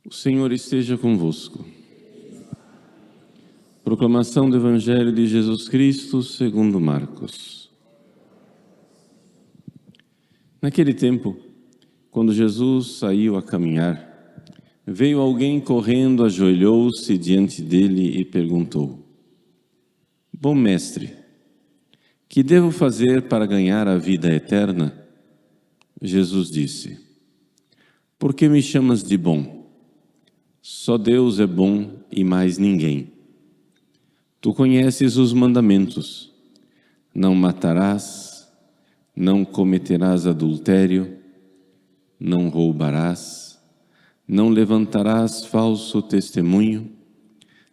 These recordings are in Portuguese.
O Senhor esteja convosco. Proclamação do Evangelho de Jesus Cristo segundo Marcos. Naquele tempo, quando Jesus saiu a caminhar, veio alguém correndo, ajoelhou-se diante dele e perguntou: Bom mestre, que devo fazer para ganhar a vida eterna? Jesus disse: Por que me chamas de bom? Só Deus é bom e mais ninguém. Tu conheces os mandamentos: não matarás, não cometerás adultério, não roubarás, não levantarás falso testemunho,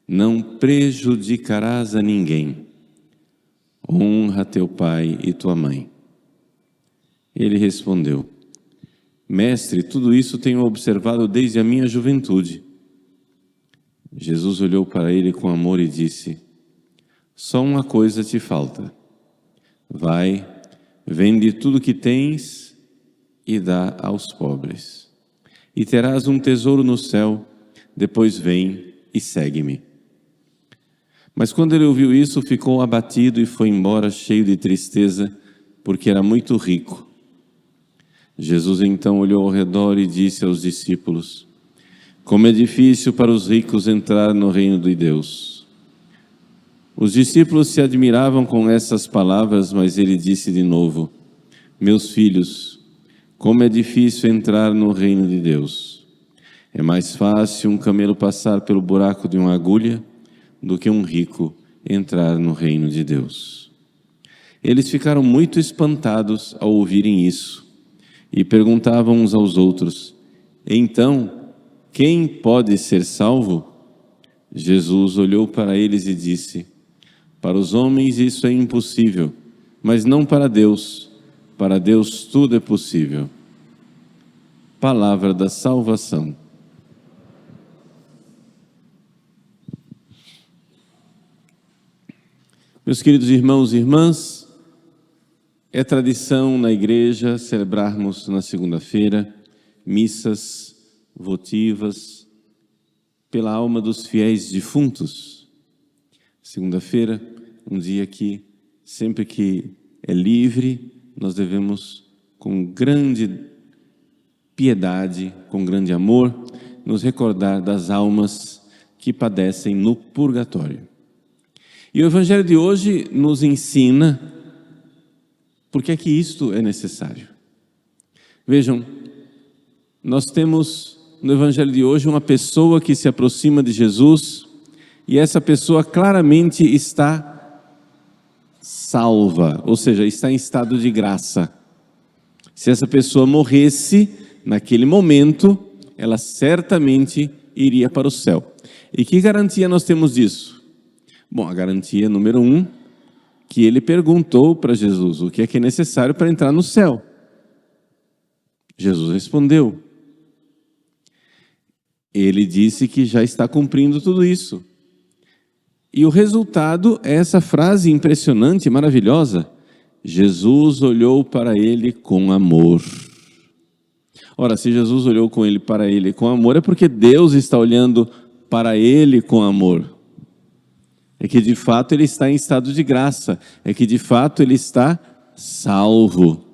não prejudicarás a ninguém. Honra teu pai e tua mãe. Ele respondeu: Mestre, tudo isso tenho observado desde a minha juventude. Jesus olhou para ele com amor e disse: Só uma coisa te falta. Vai, vende tudo que tens e dá aos pobres, e terás um tesouro no céu. Depois vem e segue-me. Mas quando ele ouviu isso, ficou abatido e foi embora cheio de tristeza, porque era muito rico. Jesus então olhou ao redor e disse aos discípulos: Como é difícil para os ricos entrar no reino de Deus. Os discípulos se admiravam com essas palavras, mas ele disse de novo: Meus filhos, como é difícil entrar no reino de Deus. É mais fácil um camelo passar pelo buraco de uma agulha do que um rico entrar no reino de Deus. Eles ficaram muito espantados ao ouvirem isso e perguntavam uns aos outros: Então, quem pode ser salvo? Jesus olhou para eles e disse: Para os homens isso é impossível, mas não para Deus. Para Deus tudo é possível. Palavra da salvação. Meus queridos irmãos e irmãs, é tradição na igreja celebrarmos na segunda-feira missas votivas pela alma dos fiéis defuntos. Segunda-feira, um dia que, sempre que é livre, nós devemos, com grande piedade, com grande amor, nos recordar das almas que padecem no purgatório. E o Evangelho de hoje nos ensina por que é que isto é necessário. Vejam, nós temos no Evangelho de hoje uma pessoa que se aproxima de Jesus e essa pessoa claramente está salva, ou seja, está em estado de graça. Se essa pessoa morresse naquele momento, ela certamente iria para o céu. E que garantia nós temos disso? Bom, a garantia número 1, que ele perguntou para Jesus o que é necessário para entrar no céu. Jesus respondeu. Ele disse que já está cumprindo tudo isso. E o resultado é essa frase impressionante, maravilhosa: Jesus olhou para ele com amor. Ora, se Jesus olhou para ele com amor, é porque Deus está olhando para ele com amor. É que de fato ele está em estado de graça, é que de fato ele está salvo.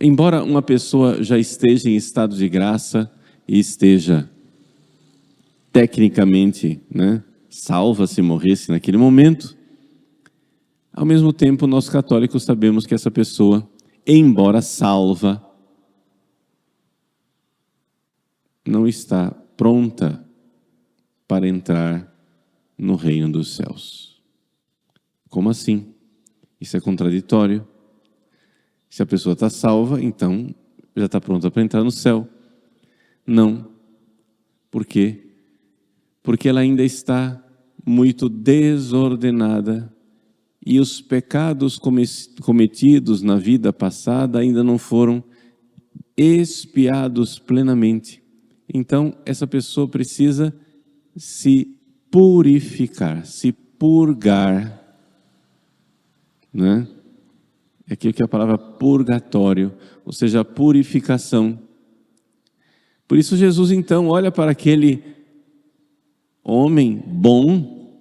Embora uma pessoa já esteja em estado de graça e esteja tecnicamente, salva se morresse naquele momento, ao mesmo tempo nós católicos sabemos que essa pessoa, embora salva, não está pronta para entrar no reino dos céus. Como assim? Isso é contraditório. Se a pessoa está salva, então já está pronta para entrar no céu. Não. Por quê? Porque ela ainda está muito desordenada e os pecados cometidos na vida passada ainda não foram expiados plenamente. Então, essa pessoa precisa se purificar, se purgar, né? É aquilo que é a palavra purgatório, ou seja, a purificação. Por isso Jesus então olha para aquele homem bom,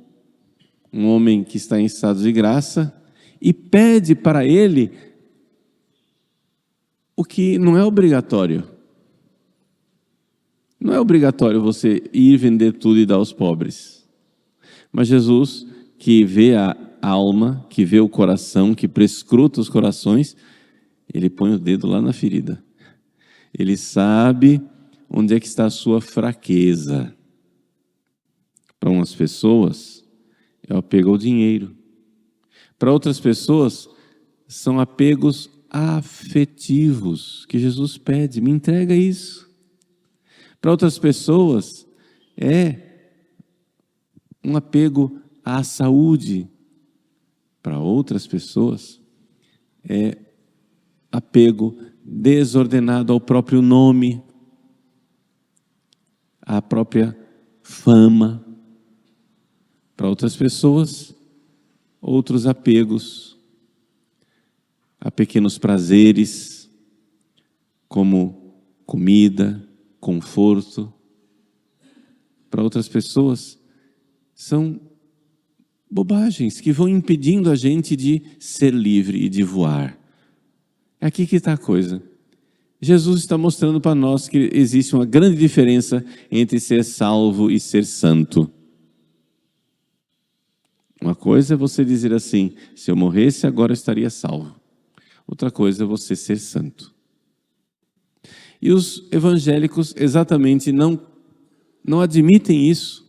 um homem que está em estado de graça, e pede para ele o que não é obrigatório. Não é obrigatório você ir vender tudo e dar aos pobres. Mas Jesus, que vê a alma, que vê o coração, que prescruta os corações, ele põe o dedo lá na ferida. Ele sabe onde é que está a sua fraqueza. Para umas pessoas, é o apego ao dinheiro. Para outras pessoas, são apegos afetivos, que Jesus pede, me entrega isso. Para outras pessoas, é um apego à saúde. Para outras pessoas, é apego desordenado ao próprio nome, à própria fama. Para outras pessoas, outros apegos a pequenos prazeres, como comida, conforto. Para outras pessoas, são bobagens que vão impedindo a gente de ser livre e de voar. É aqui que está a coisa. Jesus está mostrando para nós que existe uma grande diferença entre ser salvo e ser santo. Uma coisa é você dizer assim, se eu morresse agora eu estaria salvo. Outra coisa é você ser santo. E os evangélicos exatamente não admitem isso.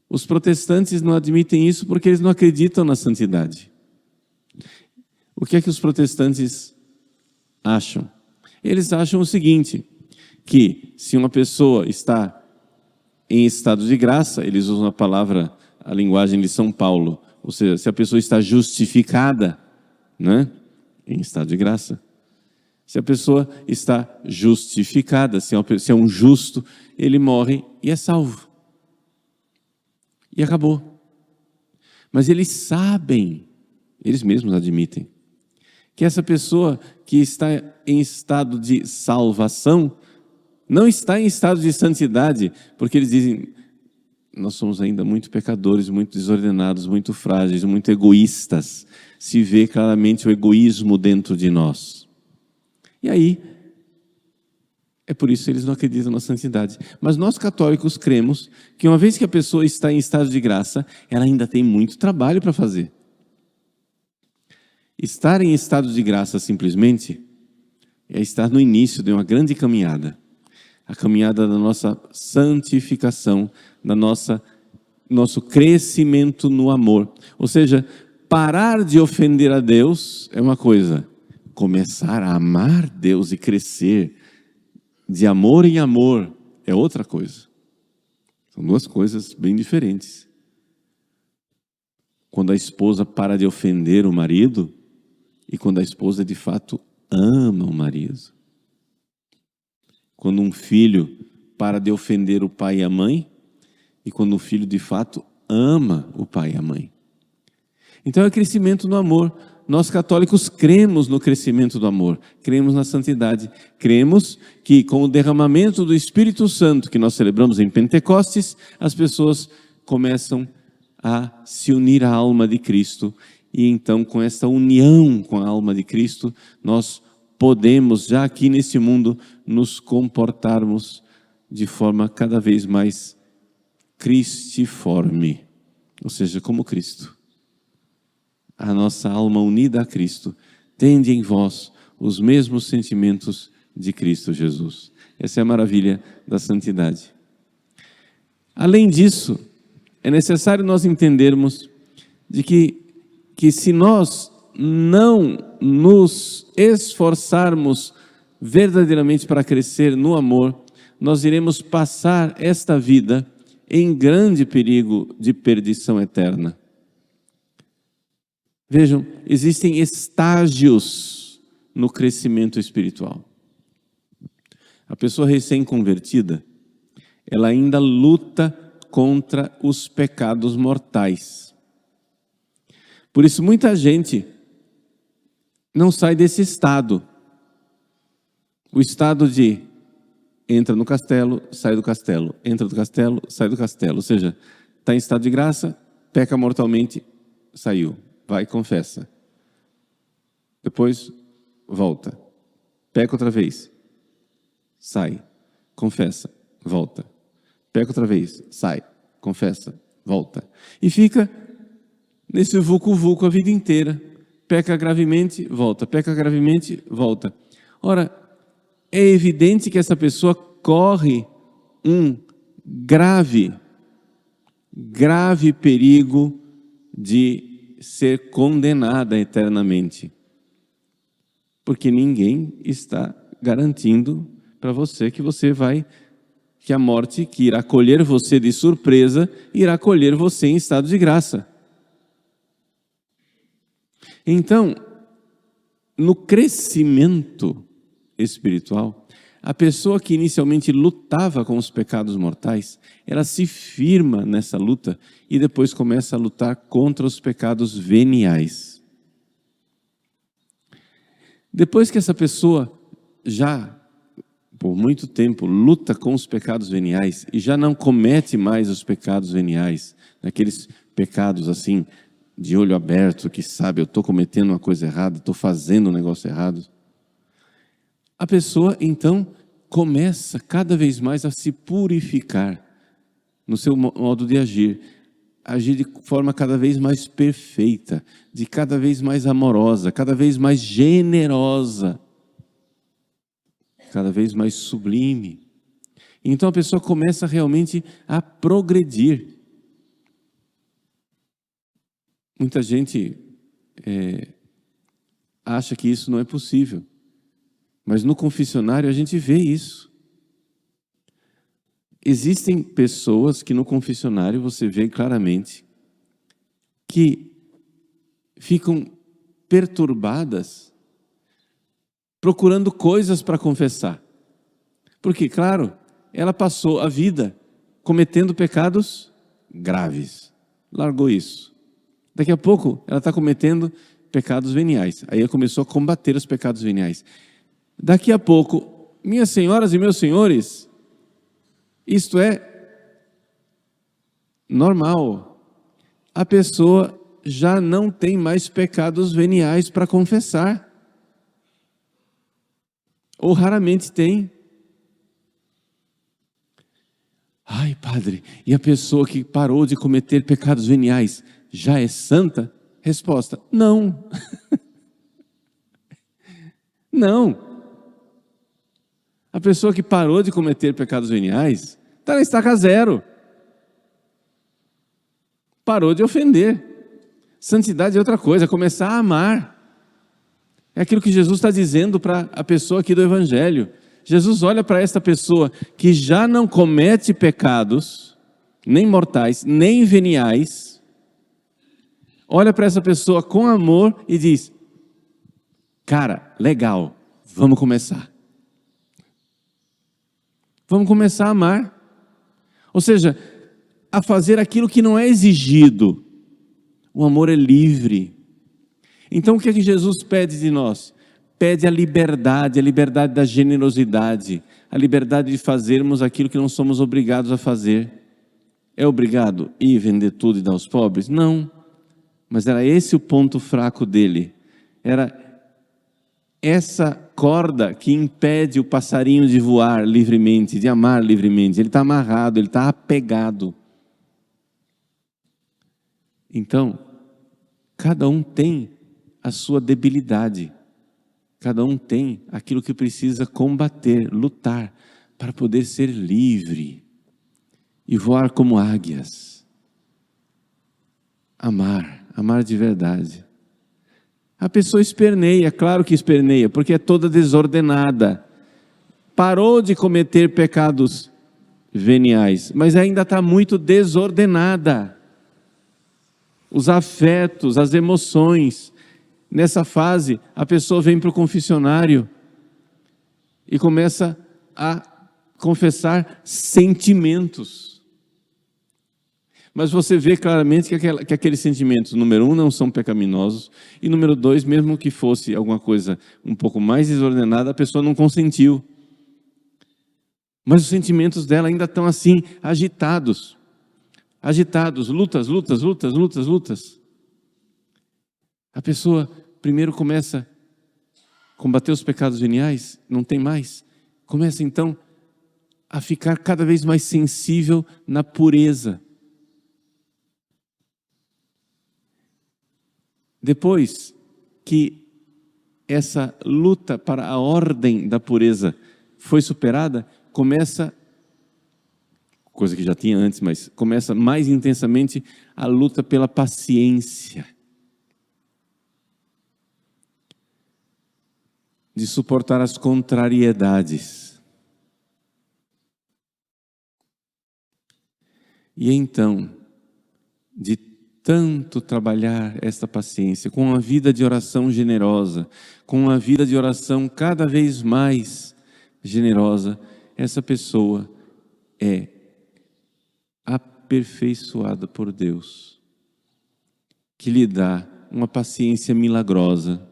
Os protestantes não admitem isso porque eles não acreditam na santidade. O que é que os protestantes acham? Eles acham o seguinte, que se uma pessoa está em estado de graça, eles usam a linguagem de São Paulo, ou seja, se a pessoa está justificada, né, em estado de graça, se a pessoa está justificada, se é um justo, ele morre e é salvo. E acabou. Mas eles sabem, eles mesmos admitem, que essa pessoa que está em estado de salvação, não está em estado de santidade, porque eles dizem, nós somos ainda muito pecadores, muito desordenados, muito frágeis, muito egoístas. Se vê claramente o egoísmo dentro de nós. E aí, é por isso que eles não acreditam na santidade. Mas nós católicos cremos que uma vez que a pessoa está em estado de graça, ela ainda tem muito trabalho para fazer. Estar em estado de graça simplesmente é estar no início de uma grande caminhada. A caminhada da nossa santificação, da nosso crescimento no amor. Ou seja, parar de ofender a Deus é uma coisa. Começar a amar Deus e crescer de amor em amor é outra coisa. São duas coisas bem diferentes. Quando a esposa para de ofender o marido e quando a esposa de fato ama o marido. Quando um filho para de ofender o pai e a mãe e quando um filho de fato ama o pai e a mãe. Então é crescimento no amor. Nós católicos cremos no crescimento do amor, cremos na santidade, cremos que com o derramamento do Espírito Santo que nós celebramos em Pentecostes, as pessoas começam a se unir à alma de Cristo e então com essa união com a alma de Cristo, nós podemos já aqui nesse mundo nos comportarmos de forma cada vez mais cristiforme, ou seja, como Cristo. A nossa alma unida a Cristo tende em vós os mesmos sentimentos de Cristo Jesus. Essa é a maravilha da santidade. Além disso, é necessário nós entendermos de que se nós não nos esforçarmos verdadeiramente para crescer no amor, nós iremos passar esta vida em grande perigo de perdição eterna. Vejam, existem estágios no crescimento espiritual. A pessoa recém-convertida, ela ainda luta contra os pecados mortais. Por isso, muita gente não sai desse estado. O estado de entra no castelo, sai do castelo, entra do castelo, sai do castelo. Ou seja, está em estado de graça, peca mortalmente, saiu, vai e confessa. Depois volta, peca outra vez, sai, confessa, volta. Peca outra vez, sai, confessa, volta. E fica nesse vucu-vucu a vida inteira. Peca gravemente, volta. Peca gravemente, volta. Ora, é evidente que essa pessoa corre um grave perigo de ser condenada eternamente. Porque ninguém está garantindo para você que a morte, que irá colher você de surpresa, irá colher você em estado de graça. Então, no crescimento espiritual, a pessoa que inicialmente lutava com os pecados mortais, ela se firma nessa luta e depois começa a lutar contra os pecados veniais. Depois que essa pessoa já, por muito tempo, luta com os pecados veniais e já não comete mais os pecados veniais, aqueles pecados assim, de olho aberto, que sabe, eu estou cometendo uma coisa errada, estou fazendo um negócio errado. A pessoa, então, começa cada vez mais a se purificar no seu modo de agir de forma cada vez mais perfeita, de cada vez mais amorosa, cada vez mais generosa, cada vez mais sublime. Então a pessoa começa realmente a progredir. Muita gente acha que isso não é possível, mas no confessionário a gente vê isso. Existem pessoas que no confessionário você vê claramente que ficam perturbadas procurando coisas para confessar. Porque, claro, ela passou a vida cometendo pecados graves. Largou isso. Daqui a pouco ela está cometendo pecados veniais. Aí ela começou a combater os pecados veniais. Daqui a pouco, minhas senhoras e meus senhores, isto é normal. A pessoa já não tem mais pecados veniais para confessar. Ou raramente tem. Ai, padre, e a pessoa que parou de cometer pecados veniais já é santa? Resposta: não. Não. A pessoa que parou de cometer pecados veniais está na estaca zero. Parou de ofender. Santidade é outra coisa, é começar a amar. É aquilo que Jesus está dizendo para a pessoa aqui do Evangelho. Jesus olha para esta pessoa que já não comete pecados, nem mortais, nem veniais. Olha para essa pessoa com amor e diz: cara, legal, vamos começar. Vamos começar a amar. Ou seja, a fazer aquilo que não é exigido. O amor é livre. Então o que é que Jesus pede de nós? Pede a liberdade da generosidade, a liberdade de fazermos aquilo que não somos obrigados a fazer. É obrigado ir vender tudo e dar aos pobres? Não. Mas era esse o ponto fraco dele. Era essa corda que impede o passarinho de voar livremente, de amar livremente. Ele está amarrado, ele está apegado. Então, cada um tem a sua debilidade. Cada um tem aquilo que precisa combater, lutar, para poder ser livre e voar como águias. Amar de verdade. A pessoa esperneia, claro que esperneia, porque é toda desordenada. Parou de cometer pecados veniais, mas ainda está muito desordenada. Os afetos, as emoções. Nessa fase, a pessoa vem para o confessionário e começa a confessar sentimentos. Mas você vê claramente que aqueles sentimentos, número 1, não são pecaminosos, e número 2, mesmo que fosse alguma coisa um pouco mais desordenada, a pessoa não consentiu. Mas os sentimentos dela ainda estão assim, agitados. Agitados, lutas. A pessoa primeiro começa a combater os pecados veniais, não tem mais. Começa então a ficar cada vez mais sensível na pureza. Depois que essa luta para a ordem da pureza foi superada, começa, coisa que já tinha antes, mas começa mais intensamente a luta pela paciência. De suportar as contrariedades. E então, de tanto trabalhar esta paciência, com uma vida de oração generosa, com uma vida de oração cada vez mais generosa, essa pessoa é aperfeiçoada por Deus, que lhe dá uma paciência milagrosa,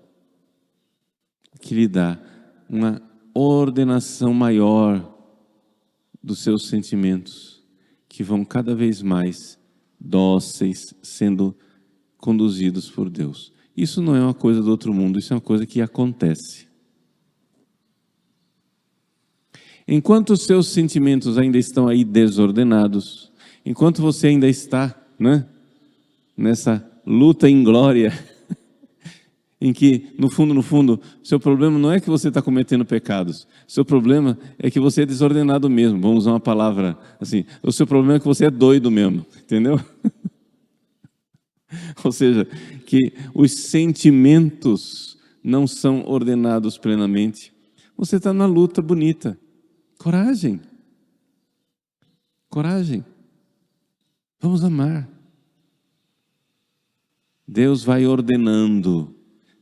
que lhe dá uma ordenação maior dos seus sentimentos, que vão cada vez mais dóceis, sendo conduzidos por Deus. Isso não é uma coisa do outro mundo, isso é uma coisa que acontece. Enquanto os seus sentimentos ainda estão aí desordenados, enquanto você ainda está, nessa luta inglória, em que, no fundo, seu problema não é que você está cometendo pecados, seu problema é que você é desordenado mesmo, vamos usar uma palavra assim, o seu problema é que você é doido mesmo, entendeu? Ou seja, que os sentimentos não são ordenados plenamente, você está na luta bonita, coragem, vamos amar, Deus vai ordenando.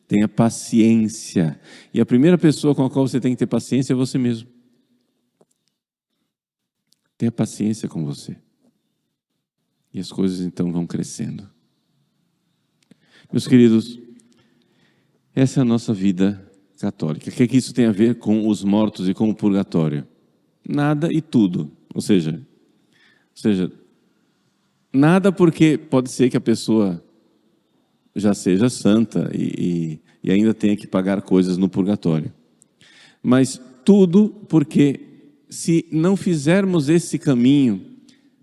Tenha paciência. E a primeira pessoa com a qual você tem que ter paciência é você mesmo. Tenha paciência com você. E as coisas então vão crescendo. Meus queridos, essa é a nossa vida católica. O que é que isso tem a ver com os mortos e com o purgatório? Nada e tudo. Ou seja, nada, porque pode ser que a pessoa já seja santa e ainda tenha que pagar coisas no purgatório. Mas tudo porque, se não fizermos esse caminho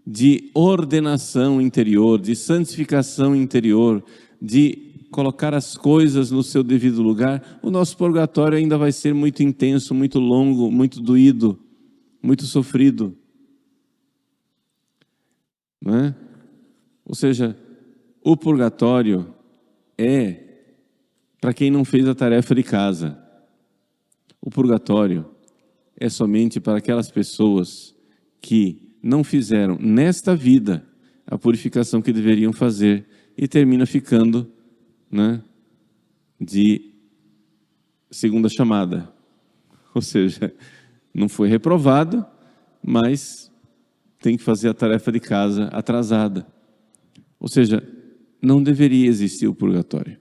de ordenação interior, de santificação interior, de colocar as coisas no seu devido lugar, o nosso purgatório ainda vai ser muito intenso, muito longo, muito doído, muito sofrido. Não é? Ou seja, o purgatório é para quem não fez a tarefa de casa. O purgatório é somente para aquelas pessoas que não fizeram nesta vida a purificação que deveriam fazer e termina ficando, de segunda chamada. Ou seja, não foi reprovado, mas tem que fazer a tarefa de casa atrasada. Ou seja, não deveria existir o purgatório.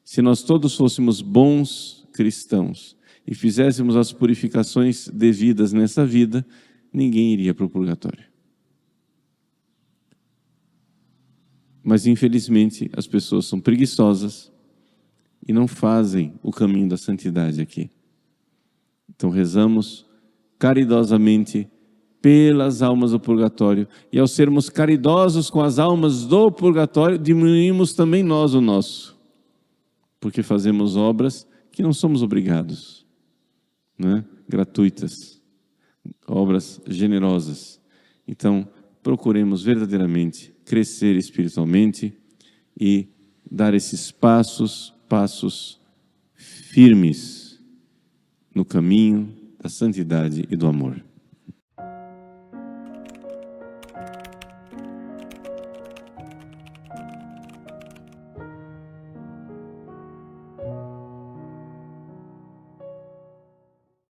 Se nós todos fôssemos bons cristãos e fizéssemos as purificações devidas nessa vida, ninguém iria para o purgatório. Mas infelizmente as pessoas são preguiçosas e não fazem o caminho da santidade aqui. Então rezamos caridosamente pelas almas do purgatório, e ao sermos caridosos com as almas do purgatório, diminuímos também nós o nosso, porque fazemos obras que não somos obrigados, gratuitas, obras generosas. Então, procuremos verdadeiramente crescer espiritualmente e dar esses passos firmes no caminho da santidade e do amor.